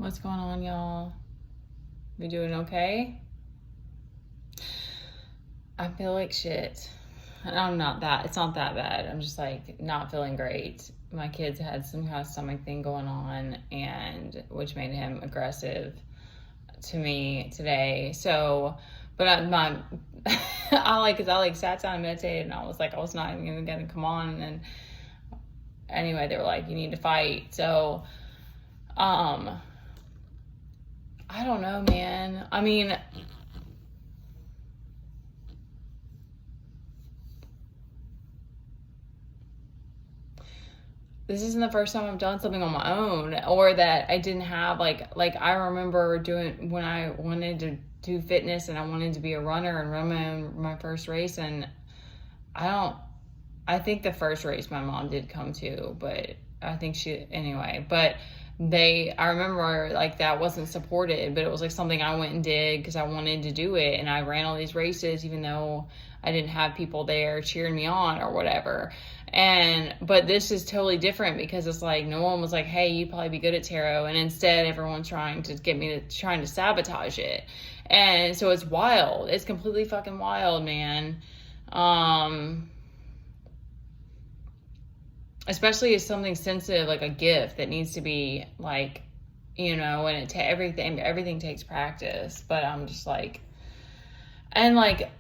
What's going on, y'all? You doing okay? I feel like shit. It's not that bad. I'm just like not feeling great. My kids had some kind of stomach thing going on, and which made him aggressive to me today. So, but I sat down and meditated, and I was not even gonna come on. And then anyway, they were like, you need to fight. So, I don't know, man. I mean, this isn't the first time I've done something on my own, or that I didn't have like I remember doing when I wanted to do fitness and I wanted to be a runner and run my first race. And I think the first race my mom did come to, but I think but I remember like that wasn't supported, but it was like something I went and did because I wanted to do it. And I ran all these races, even though I didn't have people there cheering me on or whatever. But this is totally different because it's like, no one was like, hey, you'd probably be good at tarot. And instead everyone's trying to sabotage it. And so it's wild. It's completely fucking wild, man. Especially as something sensitive, like a gift that needs to be like, and everything takes practice. But I'm just like, and like,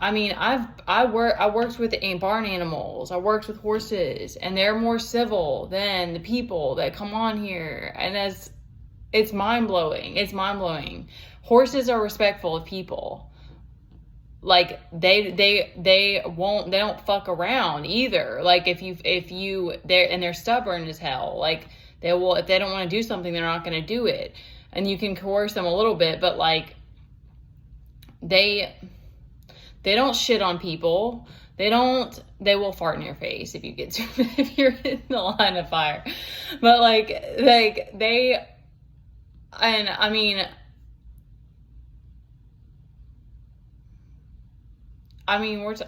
I mean, I worked with barn animals. I worked with horses, and they're more civil than the people that come on here. And it's mind blowing. It's mind blowing. Horses are respectful of people. Like they don't fuck around either. Like they're stubborn as hell. Like if they don't want to do something, they're not going to do it. And you can coerce them a little bit, but like they don't shit on people. They will fart in your face if if you're in the line of fire. But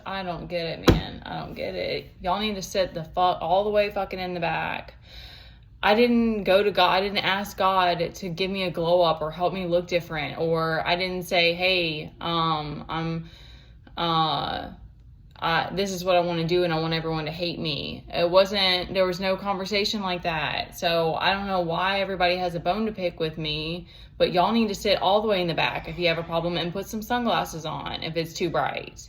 I don't get it, man. I don't get it. Y'all need to sit the fuck all the way fucking in the back. I didn't go to God. I didn't ask God to give me a glow up or help me look different. Or I didn't say, hey, this is what I want to do and I want everyone to hate me. There was no conversation like that. So I don't know why everybody has a bone to pick with me, but y'all need to sit all the way in the back if you have a problem and put some sunglasses on if it's too bright.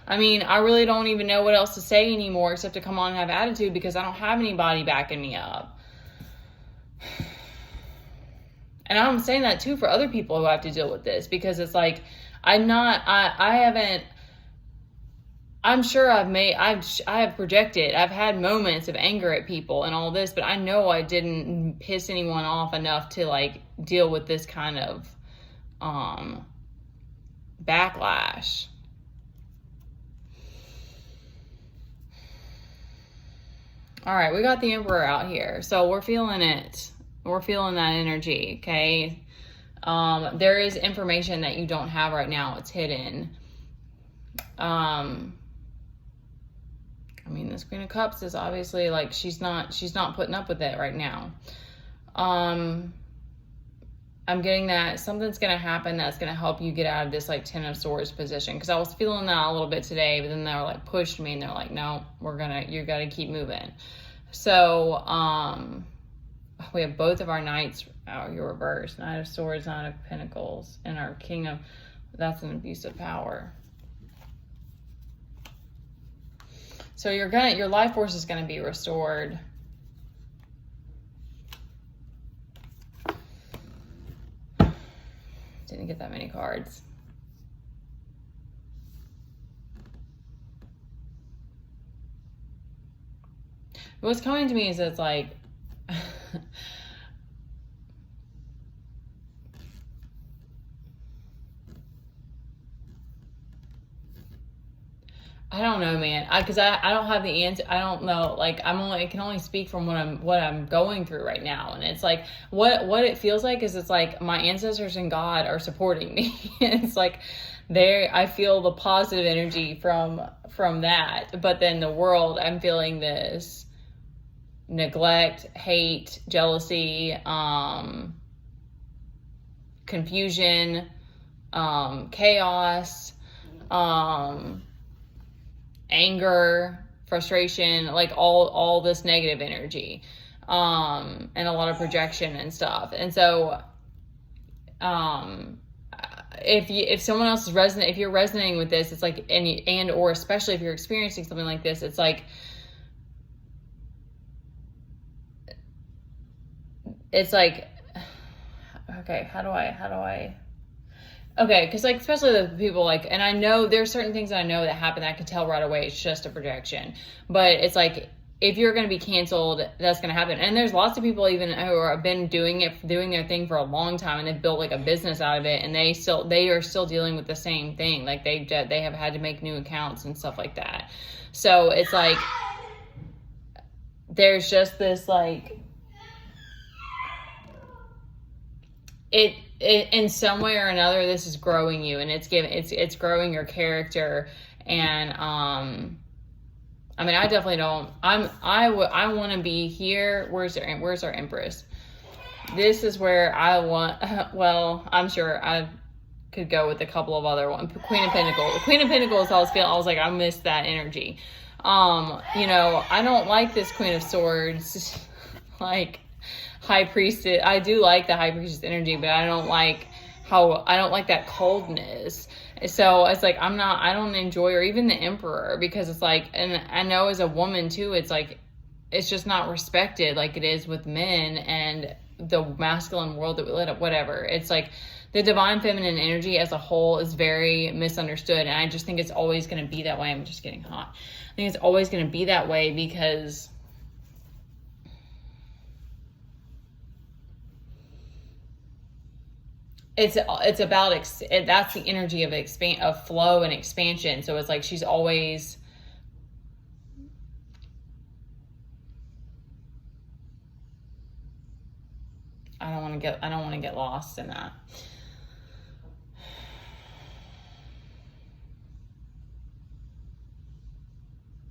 I mean, I really don't even know what else to say anymore except to come on and have attitude because I don't have anybody backing me up. And I'm saying that too for other people who have to deal with this because it's like, I'm sure I have projected. I've had moments of anger at people and all this, but I know I didn't piss anyone off enough to like deal with this kind of backlash. All right, we got the Emperor out here. So we're feeling it. We're feeling that energy, okay? There is information that you don't have right now. It's hidden. I mean, this Queen of Cups is obviously like, she's not putting up with it right now. I'm getting that something's going to happen that's going to help you get out of this like Ten of Swords position. Because I was feeling that a little bit today, but then they were like pushed me and they're like, no, you got to keep moving. So, we have both of our knights. Oh, you're reversed. Knight of Swords, Knight of Pentacles, and our King of, that's an abuse of power. So your life force is going to be restored. Didn't get that many cards. What's coming to me is it's like, I don't know, man. Because I don't have the answer. I don't know. Like I can only speak from what I'm going through right now, and it's like what it feels like is it's like my ancestors and God are supporting me. It's like I feel the positive energy from that, but then the world, I'm feeling this neglect, hate, jealousy, confusion, chaos, anger, frustration, like all this negative energy, and a lot of projection and stuff. And so, if someone else is if you're resonating with this, it's like, and or especially if you're experiencing something like this, it's like, okay, how do I, okay, because like, especially the people like, and I know there's certain things that I know that happen that I can tell right away it's just a projection, but it's like, if you're going to be canceled, that's going to happen. And there's lots of people even who have been doing their thing for a long time, and they've built like a business out of it, and they are still dealing with the same thing. Like they have had to make new accounts and stuff like that. So it's like, there's just this like, it in some way or another, this is growing you, and it's growing your character. And I mean, I definitely don't. I want to be here. Where's our Empress? This is where I want. Well, I'm sure I could go with a couple of other ones. Queen of Pentacles. The Queen of Pentacles. I was like, I missed that energy. I don't like this Queen of Swords. Like High Priestess. I do like the High Priestess energy, but I don't like that coldness. So it's like, I don't enjoy, or even the Emperor, because it's like, and I know as a woman too, it's like, it's just not respected like it is with men and the masculine world that we live in, whatever. It's like the divine feminine energy as a whole is very misunderstood. And I just think it's always going to be that way. I'm just getting hot. I think it's always going to be that way because it's about that's the energy of flow and expansion. So it's like she's always, I don't want to get lost in that.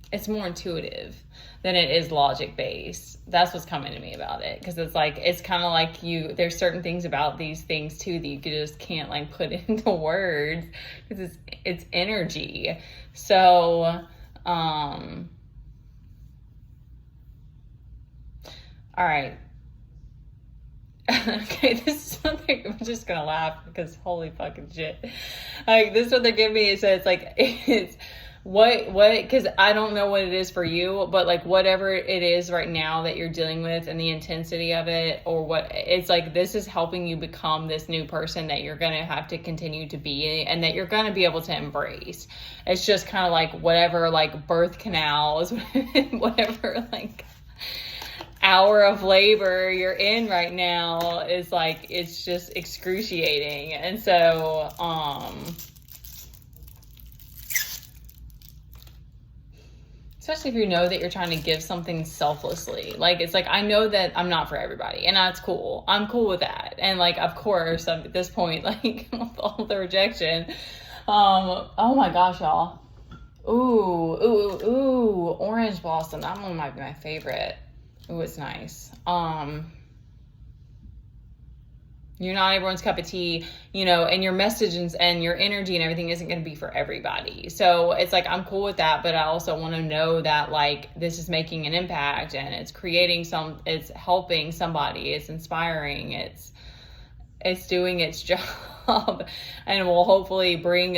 It's more intuitive than it is logic based. That's what's coming to me about it. Because it's like, it's kind of like there's certain things about these things too that you just can't like put into words because it's energy. So, all right. Okay, this is something I'm just gonna laugh because holy fucking shit. Like, this is what they're giving me. So it's like, it's what, because I don't know what it is for you, but like whatever it is right now that you're dealing with and the intensity of it, or what, it's like, this is helping you become this new person that you're gonna have to continue to be, and that you're gonna be able to embrace. It's just kind of like whatever, like birth canals, whatever, like hour of labor you're in right now is like, it's just excruciating. And so, especially if you know that you're trying to give something selflessly. Like, it's like, I know that I'm not for everybody, and that's cool. I'm cool with that. And like, of course, at this point, like with all the rejection, oh my gosh, y'all. Ooh, Orange Blossom. That one might be my favorite. Ooh, it's nice. You're not everyone's cup of tea, and your messages and your energy and everything isn't going to be for everybody. So it's like, I'm cool with that, but I also want to know that like, this is making an impact, and it's it's helping somebody, it's inspiring, it's doing its job, and will hopefully bring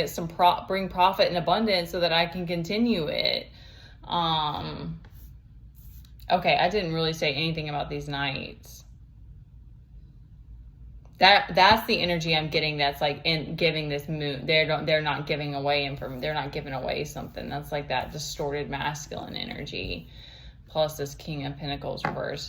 bring profit and abundance so that I can continue it. Okay, I didn't really say anything about these knights. That's the energy I'm getting. That's like in giving this moon. They're not giving away they're not giving away something. That's like that distorted masculine energy. Plus this King of Pentacles reverse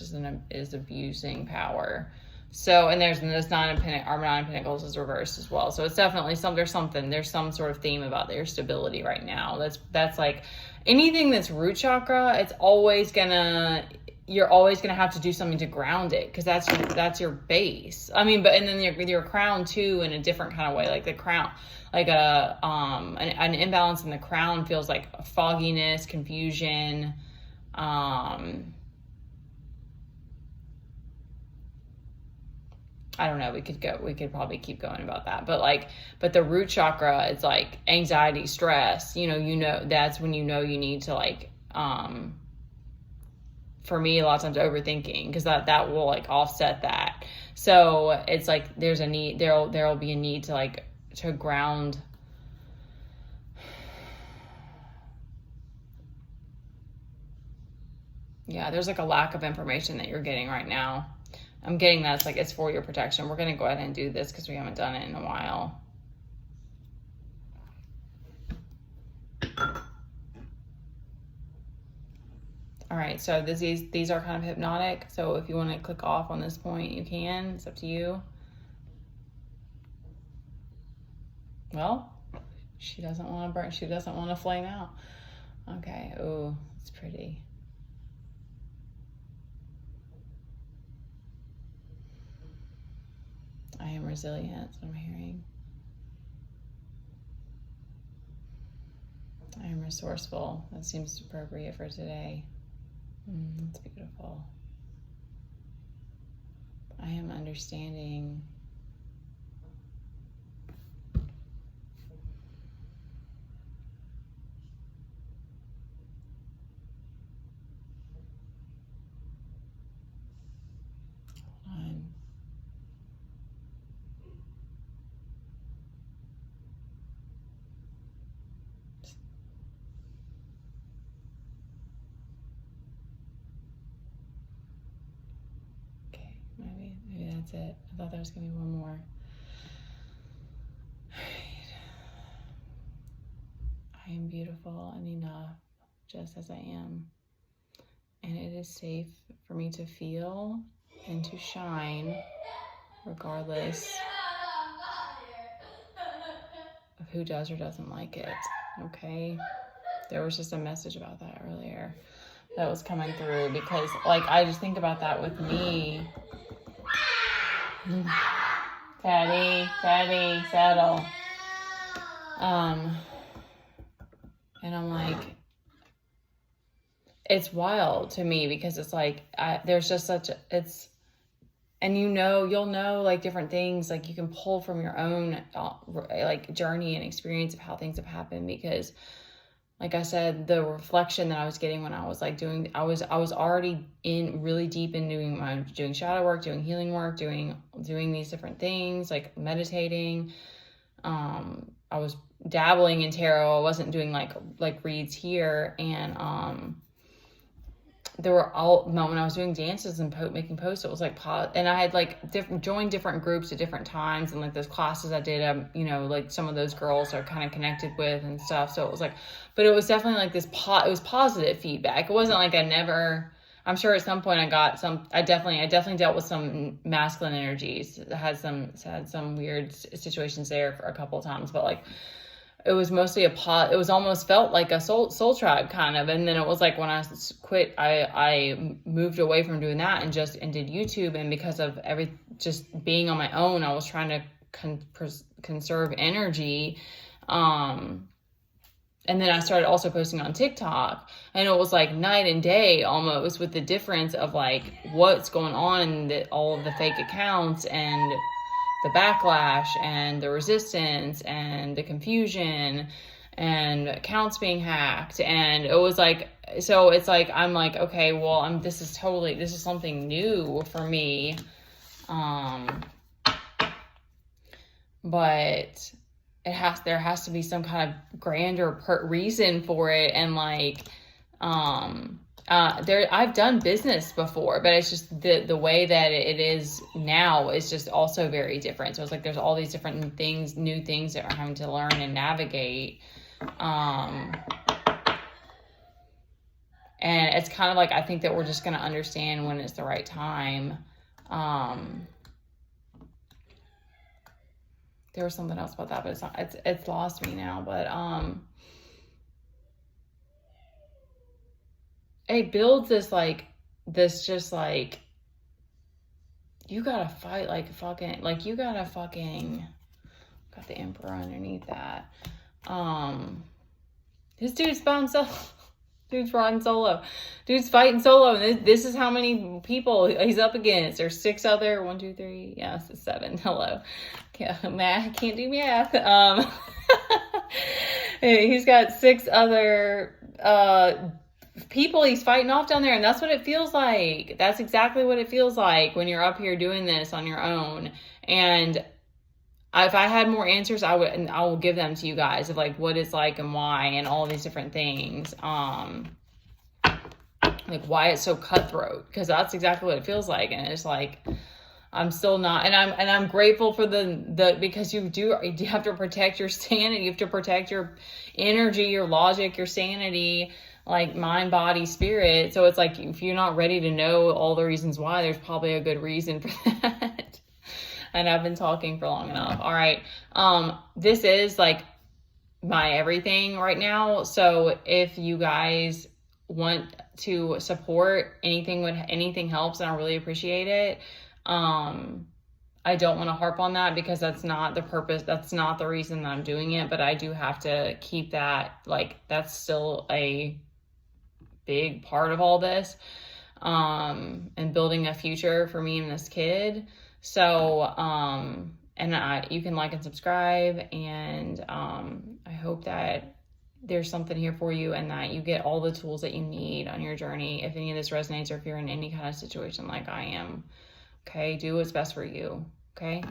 is abusing power. So, and there's this Nine of Pentacles is reversed as well. So it's definitely there's some sort of theme about their stability right now. That's like anything that's root chakra. You're always gonna have to do something to ground it, because that's your base. I mean, and then your crown too, in a different kind of way. Like the crown, like an imbalance in the crown feels like fogginess, confusion. I don't know, we could probably keep going about that. But like, but the root chakra, it's like anxiety, stress, that's when you need to like, for me, a lot of times overthinking, because that will like offset that. So it's like, there's a need, there'll be a need to like, to ground. Yeah, there's like a lack of information that you're getting right now. I'm getting that it's for your protection. We're going to go ahead and do this because we haven't done it in a while. All right, so these are kind of hypnotic. So if you want to click off on this point, you can. It's up to you. Well, she doesn't want to burn. She doesn't want to flame out. Okay. Oh, it's pretty. I am resilient. That's what I'm hearing. I am resourceful. That seems appropriate for today. That's beautiful. I am understanding. Hold on. Maybe that's it. I thought there was gonna be one more. I am beautiful and enough just as I am. And it is safe for me to feel and to shine regardless of who does or doesn't like it. Okay? There was just a message about that earlier that was coming through, because like I just think about that with me. Teddy, settle. And I'm like, it's wild to me, because it's like, there's just and you'll know like different things, like you can pull from your own like journey and experience of how things have happened, because like I said, the reflection that I was getting when I was like I was already in really deep in doing shadow work, doing healing work, doing these different things, like meditating. I was dabbling in tarot. I wasn't doing like reads here. And, there were when I was doing dances and making posts, it was like, and I had like joined different groups at different times, and like those classes I did, like some of those girls are kind of connected with and stuff. So it was like, but it was definitely like this it was positive feedback. It wasn't like I'm sure at some point I definitely dealt with some masculine energies. Had some weird situations there for a couple of times, but like, it was mostly it was almost felt like a soul tribe kind of. And then it was like when I quit, I moved away from doing that and did YouTube. And because of just being on my own, I was trying to conserve energy. And then I started also posting on TikTok, and it was like night and day almost, with the difference of like what's going on in all of the fake accounts and the backlash and the resistance and the confusion and accounts being hacked. And it was like, so it's like, I'm like, okay, well, this is something new for me. But there has to be some kind of grander reason for it. And like, I've done business before, but it's just the way that it is now is just also very different. So it's like, there's all these different things, new things that we're having to learn and navigate. And it's kind of like, I think that we're just going to understand when it's the right time. There was something else about that, but it's lost me now, but, it builds this just like, you gotta fight like fucking, like you gotta fucking, got the Emperor underneath that. This dude's by himself. Dude's riding solo. Dude's fighting solo. And this is how many people he's up against. There's 6 other, 1, 2, 3. Yes, it's 7. Hello. Math, can't do math. He's got 6 other people he's fighting off down there. And that's what it feels like. That's exactly what it feels like when you're up here doing this on your own. And if I had more answers, I will give them to you guys of like what it's like and why and all these different things. Like why it's so cutthroat, because that's exactly what it feels like. And it's like, I'm still not, and I'm grateful for the because you have to protect your sanity. You have to protect your energy, your logic, your sanity, like mind, body, spirit. So it's like, if you're not ready to know all the reasons why, there's probably a good reason for that. And I've been talking for long enough. All right. This is like my everything right now. So if you guys want to support anything helps, and I really appreciate it. I don't want to harp on that because that's not the purpose. That's not the reason that I'm doing it, but I do have to keep that, like, that's still a big part of all this, and building a future for me and this kid. So, you can like and subscribe, and I hope that there's something here for you and that you get all the tools that you need on your journey. If any of this resonates, or if you're in any kind of situation like I am, okay, do what's best for you, okay?